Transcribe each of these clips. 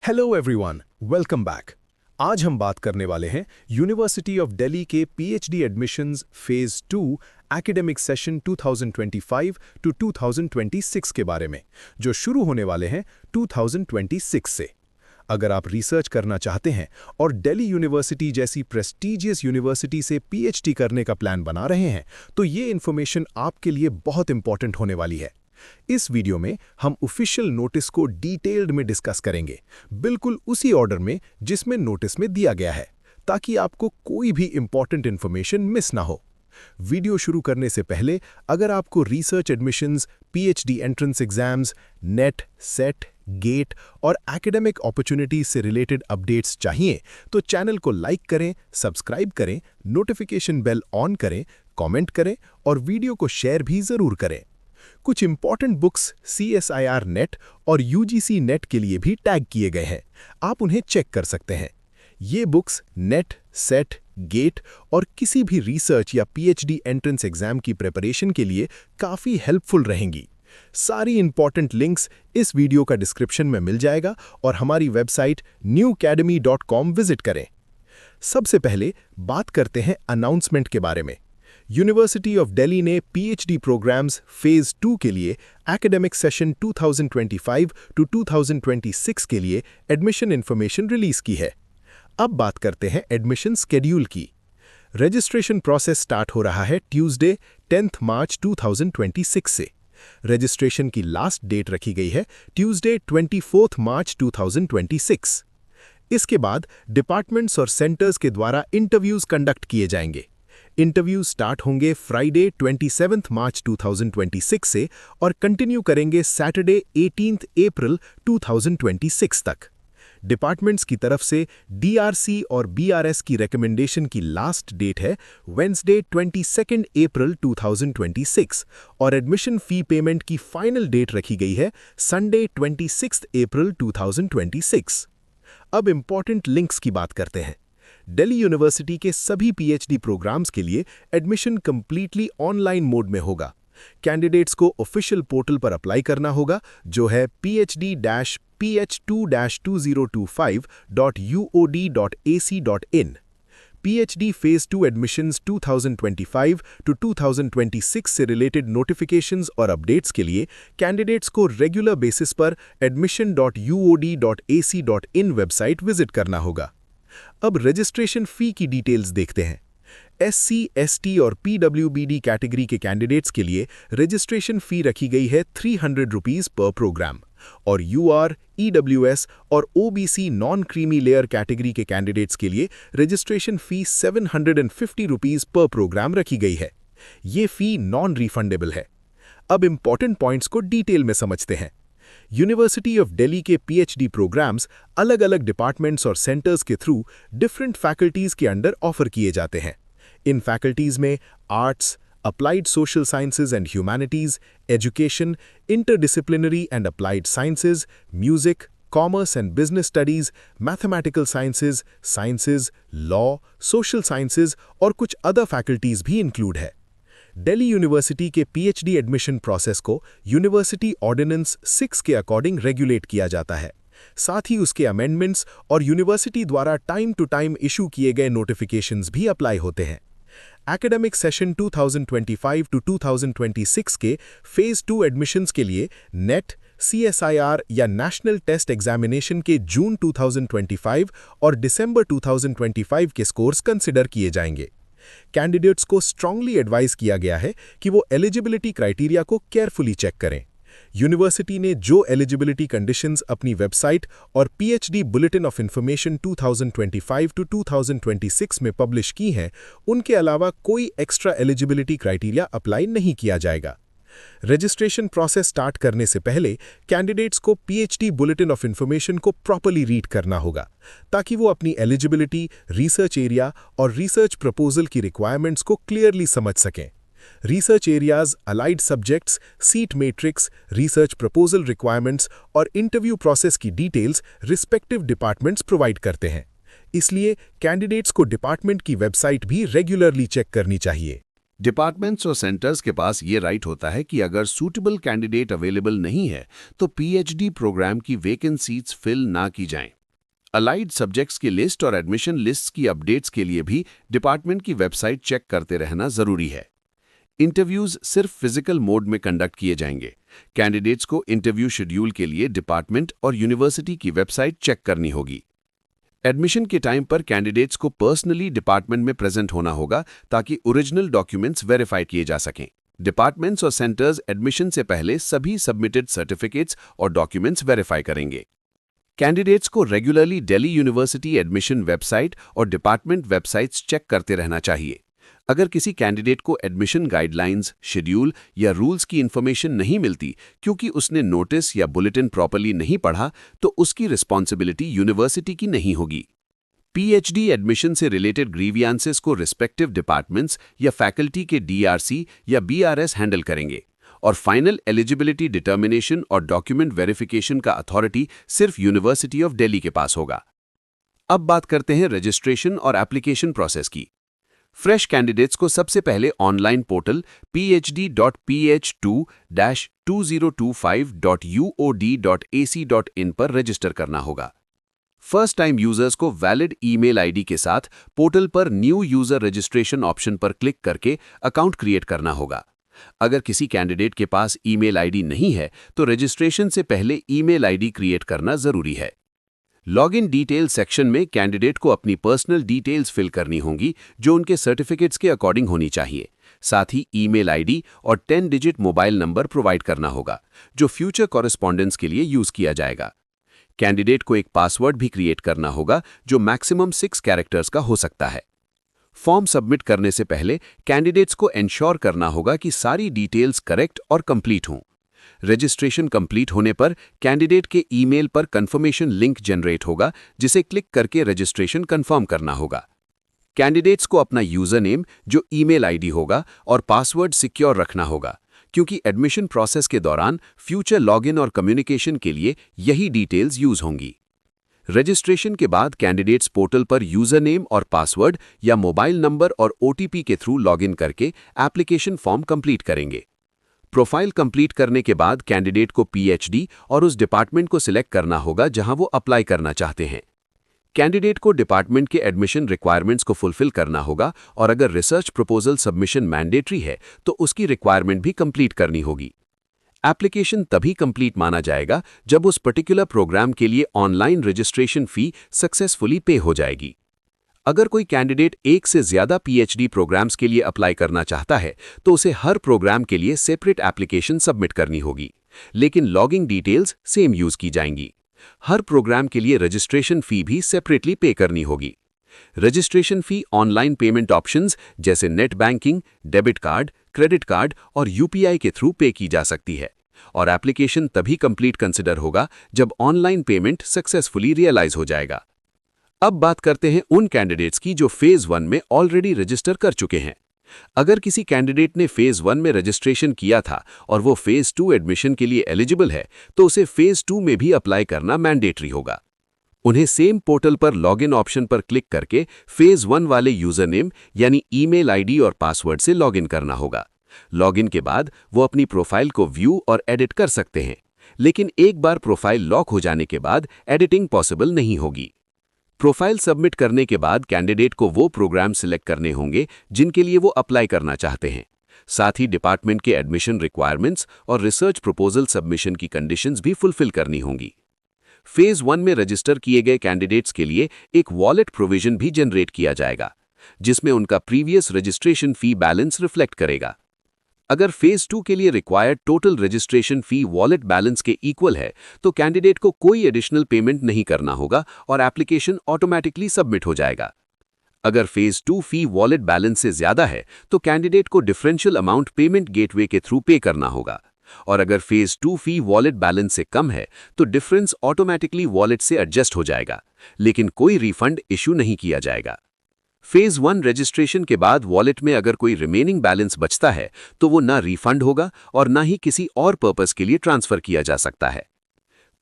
Hello everyone, welcome back. आज हम बात करने वाले हैं यूनिवर्सिटी ऑफ दिल्ली के PhD admissions phase 2 academic session 2025 to 2026 के बारे में, जो शुरू होने वाले हैं 2026 से। अगर आप रिसर्च करना चाहते हैं और दिल्ली यूनिवर्सिटी जैसी प्रेस्टीजियस यूनिवर्सिटी से पीएचडी करने का प्लान बना रहे हैं, तो ये इन्फॉर्मेशन आपके लिए बहुत इंपॉर्टेंट होने वाली है। इस वीडियो में हम ऑफिशियल नोटिस को डिटेल्ड में डिस्कस करेंगे, बिल्कुल उसी ऑर्डर में जिसमें नोटिस में दिया गया है, ताकि आपको कोई भी इंपॉर्टेंट इंफॉर्मेशन मिस ना हो। वीडियो शुरू करने से पहले अगर आपको research admissions, PhD entrance exams, NET, SET, GATE और एकेडमिक अपॉर्चुनिटीज से रिलेटेड अपडेट्स चाहिए, तो चैनल को लाइक करें, सब्सक्राइब करें, नोटिफिकेशन बेल ऑन करें, कमेंट करें और वीडियो को शेयर भी जरूर करें। कुछ इंपॉर्टेंट बुक्स CSIR नेट और UGC नेट के लिए भी टैग किए गए हैं, आप उन्हें चेक कर सकते हैं। ये बुक्स नेट, सेट, गेट और किसी भी रिसर्च या पीएचडी एंट्रेंस एग्जाम की प्रिपरेशन के लिए काफ़ी हेल्पफुल रहेंगी। सारी इंपॉर्टेंट लिंक्स इस वीडियो का डिस्क्रिप्शन में मिल जाएगा और हमारी वेबसाइट newacademy.com विजिट करें। सबसे पहले बात करते हैं अनाउंसमेंट के बारे में। यूनिवर्सिटी ऑफ दिल्ली ने पीएचडी प्रोग्राम्स फेज 2 के लिए एकेडमिक सेशन 2025 टू 2026 के लिए एडमिशन इंफॉर्मेशन रिलीज की है। अब बात करते हैं एडमिशन स्केड्यूल की। रजिस्ट्रेशन प्रोसेस स्टार्ट हो रहा है ट्यूसडे 10 मार्च 2026 से। रजिस्ट्रेशन की लास्ट डेट रखी गई है ट्यूसडे 24 मार्च 2026। इसके बाद डिपार्टमेंट्स और सेंटर्स के द्वारा इंटरव्यूज कंडक्ट किए जाएंगे। इंटरव्यू स्टार्ट होंगे फ्राइडे 27 मार्च 2026 से और कंटिन्यू करेंगे सैटरडे 18 अप्रैल 2026 तक। डिपार्टमेंट्स की तरफ से DRC और BRS की रिकमेंडेशन की लास्ट डेट है वेंसडे 22 अप्रैल 2026 और एडमिशन फी पेमेंट की फाइनल डेट रखी गई है संडे 26 अप्रैल 2026। अब इंपॉर्टेंट लिंक्स की बात करते हैं। दिल्ली यूनिवर्सिटी के सभी पीएचडी प्रोग्राम्स के लिए एडमिशन कंप्लीटली ऑनलाइन मोड में होगा। कैंडिडेट्स को ऑफिशियल पोर्टल पर अप्लाई करना होगा, जो है phd-ph2-2025.uod.ac.in। PhD phase 2 admissions 2025 to 2026 से रिलेटेड नोटिफिकेशंस और अपडेट्स के लिए कैंडिडेट्स को रेगुलर बेसिस पर admission.uod.ac.in वेबसाइट विजिट करना होगा। अब रजिस्ट्रेशन फी की डिटेल्स देखते हैं। SC, ST और PWBD कैटेगरी के कैंडिडेट्स के लिए रजिस्ट्रेशन फी रखी गई है 300 रुपीज़ पर प्रोग्राम और UR, EWS और OBC non creamy layer category के कैंडिडेट्स के लिए रजिस्ट्रेशन फी 750 रुपीज़ पर प्रोग्राम रखी गई है। ये फी नॉन रिफंडेबल है। अब इंपॉर्टेंट पॉइंट्स को डिटेल में समझते हैं। यूनिवर्सिटी ऑफ दिल्ली के पीएचडी प्रोग्राम्स अलग अलग डिपार्टमेंट्स और सेंटर्स के थ्रू डिफरेंट फैकल्टीज के अंडर ऑफर किए जाते हैं। इन फैकल्टीज में arts, applied social sciences and humanities, education, interdisciplinary and applied sciences, music, commerce and business studies, mathematical sciences, law, social sciences और कुछ अदर फैकल्टीज भी इंक्लूड है। दिल्ली यूनिवर्सिटी के पीएचडी एडमिशन प्रोसेस को यूनिवर्सिटी ऑर्डिनेंस 6 के according regulate किया जाता है। साथ ही उसके अमेंडमेंट्स और यूनिवर्सिटी द्वारा टाइम टू टाइम इशू किए गए नोटिफिकेशंस भी अप्लाई होते हैं। एकेडमिक सेशन 2025 टू 2026 के फेज 2 एडमिशंस के लिए नेट, CSIR या नेशनल टेस्ट एग्जामिनेशन के जून 2025 और दिसंबर 2025 के स्कोर्स कंसिडर किए जाएंगे। कैंडिडेट्स को स्ट्रांगली एडवाइज किया गया है कि वो एलिजिबिलिटी क्राइटेरिया को केयरफुली चेक करें। यूनिवर्सिटी ने जो एलिजिबिलिटी कंडीशंस अपनी वेबसाइट और PhD bulletin of information 2025 to 2026 में पब्लिश की हैं, उनके अलावा कोई एक्स्ट्रा एलिजिबिलिटी क्राइटेरिया अप्लाई नहीं किया जाएगा। रजिस्ट्रेशन प्रोसेस स्टार्ट करने से पहले कैंडिडेट्स को पीएचडी बुलेटिन ऑफ इंफॉर्मेशन को प्रॉपर्ली रीड करना होगा, ताकि वो अपनी एलिजिबिलिटी, रिसर्च एरिया और रिसर्च प्रपोजल की रिक्वायरमेंट्स को क्लियरली समझ सकें। Research areas, allied subjects, seat matrix, research proposal requirements और इंटरव्यू प्रोसेस की डिटेल्स रिस्पेक्टिव डिपार्टमेंट्स प्रोवाइड करते हैं। इसलिए कैंडिडेट्स को डिपार्टमेंट की वेबसाइट भी रेगुलरली चेक करनी चाहिए। डिपार्टमेंट्स और सेंटर्स के पास ये राइट होता है कि अगर सूटेबल कैंडिडेट अवेलेबल नहीं है तो पीएचडी प्रोग्राम की वेकेंट सीट्स फिल ना की जाएं। अलाइड सब्जेक्ट्स की लिस्ट और एडमिशन लिस्ट्स की अपडेट्स के लिए भी डिपार्टमेंट की वेबसाइट चेक करते रहना जरूरी है। इंटरव्यूज सिर्फ फिजिकल मोड में कंडक्ट किए जाएंगे। कैंडिडेट्स को इंटरव्यू शेड्यूल के लिए डिपार्टमेंट और यूनिवर्सिटी की वेबसाइट चेक करनी होगी। एडमिशन के टाइम पर कैंडिडेट्स को पर्सनली डिपार्टमेंट में प्रेजेंट होना होगा ताकि ओरिजिनल डॉक्यूमेंट्स वेरीफाई किए जा सकें। डिपार्टमेंट्स और सेंटर्स एडमिशन से पहले सभी सबमिटेड सर्टिफिकेट्स और डॉक्यूमेंट्स वेरीफाई करेंगे। कैंडिडेट्स को regularly Delhi university admission website और डिपार्टमेंट वेबसाइट्स चेक करते रहना चाहिए। अगर किसी कैंडिडेट को एडमिशन गाइडलाइंस, शेड्यूल या रूल्स की इन्फॉर्मेशन नहीं मिलती क्योंकि उसने नोटिस या बुलेटिन प्रॉपर्ली नहीं पढ़ा, तो उसकी रिस्पॉन्सिबिलिटी यूनिवर्सिटी की नहीं होगी। पीएचडी एडमिशन से रिलेटेड ग्रीवियांसेस को रिस्पेक्टिव डिपार्टमेंट्स या फैकल्टी के डीआरसी या बीआरएस हैंडल करेंगे और फाइनल एलिजिबिलिटी डिटर्मिनेशन और डॉक्यूमेंट वेरिफिकेशन का अथॉरिटी सिर्फ यूनिवर्सिटी ऑफ दिल्ली के पास होगा। अब बात करते हैं रजिस्ट्रेशन और एप्लीकेशन प्रोसेस की। फ्रेश कैंडिडेट्स को सबसे पहले ऑनलाइन पोर्टल phd.ph2-2025.uod.ac.in पर रजिस्टर करना होगा। फर्स्ट टाइम यूजर्स को वैलिड ईमेल आईडी के साथ पोर्टल पर न्यू यूजर रजिस्ट्रेशन ऑप्शन पर क्लिक करके अकाउंट क्रिएट करना होगा। अगर किसी कैंडिडेट के पास ईमेल आईडी नहीं है तो रजिस्ट्रेशन से पहले ईमेल आईडी क्रिएट करना जरूरी है। लॉगिन डिटेल सेक्शन में कैंडिडेट को अपनी पर्सनल डिटेल्स फिल करनी होंगी जो उनके सर्टिफिकेट्स के अकॉर्डिंग होनी चाहिए। साथ ही ईमेल आईडी और 10 डिजिट मोबाइल नंबर प्रोवाइड करना होगा जो फ्यूचर कॉरेस्पॉन्डेंस के लिए यूज किया जाएगा। कैंडिडेट को एक पासवर्ड भी क्रिएट करना होगा जो मैक्सिमम 6 कैरेक्टर्स का हो सकता है। फॉर्म सबमिट करने से पहले कैंडिडेट्स को एंश्योर करना होगा कि सारी डिटेल्स करेक्ट और कंप्लीट हों। रजिस्ट्रेशन कंप्लीट होने पर कैंडिडेट के ईमेल पर कंफर्मेशन लिंक जनरेट होगा जिसे क्लिक करके रजिस्ट्रेशन कंफर्म करना होगा। कैंडिडेट्स को अपना यूजर नेम जो ईमेल आईडी होगा और पासवर्ड सिक्योर रखना होगा क्योंकि एडमिशन प्रोसेस के दौरान फ्यूचर लॉगिन और कम्युनिकेशन के लिए यही डिटेल्स यूज होंगी। रजिस्ट्रेशन के बाद कैंडिडेट्स पोर्टल पर यूजर नेम और पासवर्ड या मोबाइल नंबर और ओटीपी के थ्रू लॉगिन करके एप्लीकेशन फॉर्म कंप्लीट करेंगे। प्रोफाइल कंप्लीट करने के बाद कैंडिडेट को पीएचडी और उस डिपार्टमेंट को सिलेक्ट करना होगा जहां वो अप्लाई करना चाहते हैं। कैंडिडेट को डिपार्टमेंट के एडमिशन रिक्वायरमेंट्स को फुलफिल करना होगा और अगर रिसर्च प्रपोजल सबमिशन मैंडेटरी है तो उसकी रिक्वायरमेंट भी कंप्लीट करनी होगी। एप्लीकेशन तभी कंप्लीट माना जाएगा जब उस पर्टिकुलर प्रोग्राम के लिए ऑनलाइन रजिस्ट्रेशन फी सक्सेसफुली पे हो जाएगी। अगर कोई कैंडिडेट एक से ज्यादा पीएचडी प्रोग्राम्स के लिए अप्लाई करना चाहता है तो उसे हर प्रोग्राम के लिए सेपरेट एप्लीकेशन सबमिट करनी होगी, लेकिन लॉगिंग डिटेल्स सेम यूज की जाएंगी। हर प्रोग्राम के लिए रजिस्ट्रेशन फी भी सेपरेटली पे करनी होगी। Registration fee online payment options जैसे net banking, debit card, credit card और यूपीआई के थ्रू पे की जा सकती है और एप्लीकेशन तभी कंप्लीट कंसिडर होगा जब ऑनलाइन पेमेंट सक्सेसफुली रियलाइज हो जाएगा। अब बात करते हैं उन कैंडिडेट्स की जो फेज 1 में ऑलरेडी रजिस्टर कर चुके हैं। अगर किसी कैंडिडेट ने फेज 1 में रजिस्ट्रेशन किया था और वो फेज 2 एडमिशन के लिए एलिजिबल है तो उसे फेज 2 में भी अप्लाई करना मैंडेटरी होगा। उन्हें सेम पोर्टल पर लॉगिन ऑप्शन पर क्लिक करके फेज 1 वाले यूजर नेम यानी ईमेल आईडी और पासवर्ड से लॉगिन करना होगा। लॉगिन के बाद वो अपनी प्रोफाइल को व्यू और एडिट कर सकते हैं, लेकिन एक बार प्रोफाइल लॉक हो जाने के बाद एडिटिंग पॉसिबल नहीं होगी। प्रोफाइल सबमिट करने के बाद कैंडिडेट को वो प्रोग्राम सिलेक्ट करने होंगे जिनके लिए वो अप्लाई करना चाहते हैं। साथ ही डिपार्टमेंट के एडमिशन रिक्वायरमेंट्स और रिसर्च प्रपोजल सबमिशन की कंडीशंस भी फुलफिल करनी होंगी। फेज 1 में रजिस्टर किए गए कैंडिडेट्स के लिए एक वॉलेट प्रोविजन भी जनरेट किया जाएगा जिसमें उनका previous registration fee balance reflect करेगा। अगर फेज 2 के लिए required total registration fee wallet balance के इक्वल है तो कैंडिडेट को कोई एडिशनल पेमेंट नहीं करना होगा और एप्लीकेशन ऑटोमेटिकली सबमिट हो जाएगा। अगर फेज 2 फी वॉलेट बैलेंस से ज्यादा है तो कैंडिडेट को डिफरेंशियल अमाउंट पेमेंट गेटवे के थ्रू पे करना होगा और अगर फेज 2 फी वॉलेट बैलेंस से कम है तो डिफरेंस ऑटोमेटिकली वॉलेट से एडजस्ट हो जाएगा, लेकिन कोई रिफंड इशू नहीं किया जाएगा। फेज 1 रजिस्ट्रेशन के बाद वॉलेट में अगर कोई रिमेनिंग बैलेंस बचता है तो वो ना रिफंड होगा और ना ही किसी और पर्पस के लिए ट्रांसफर किया जा सकता है।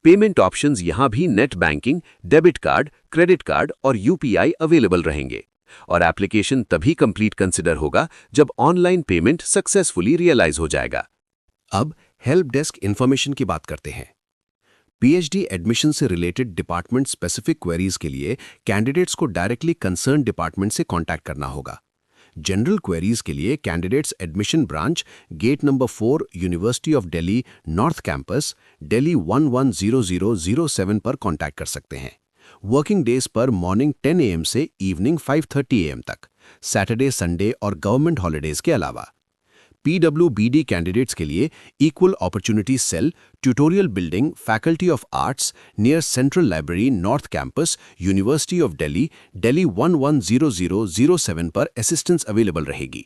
पेमेंट ऑप्शंस यहां भी net banking, debit card, credit card और यूपीआई अवेलेबल रहेंगे। और एप्लीकेशन तभी कंप्लीट कंसिडर होगा जब ऑनलाइन पेमेंट सक्सेसफुली रियलाइज हो जाएगा। अब हेल्प डेस्क इन्फॉर्मेशन की बात करते हैं। पीएचडी एडमिशन से रिलेटेड डिपार्टमेंट स्पेसिफिक क्वेरीज के लिए कैंडिडेट्स को डायरेक्टली कंसर्न डिपार्टमेंट से कांटेक्ट करना होगा। जनरल क्वेरीज के लिए candidates admission branch, gate number 4, university of Delhi north campus, Delhi 110007 पर कांटेक्ट कर सकते हैं। वर्किंग डेज पर मॉर्निंग 10 AM से इवनिंग 5:30 AM तक, सैटरडे, संडे और गवर्नमेंट हॉलीडेज के अलावा। PWBD कैंडिडेट्स के लिए equal opportunity cell, tutorial building, faculty of arts near central library north campus, university of Delhi, Delhi 110007 पर असिस्टेंस अवेलेबल रहेगी।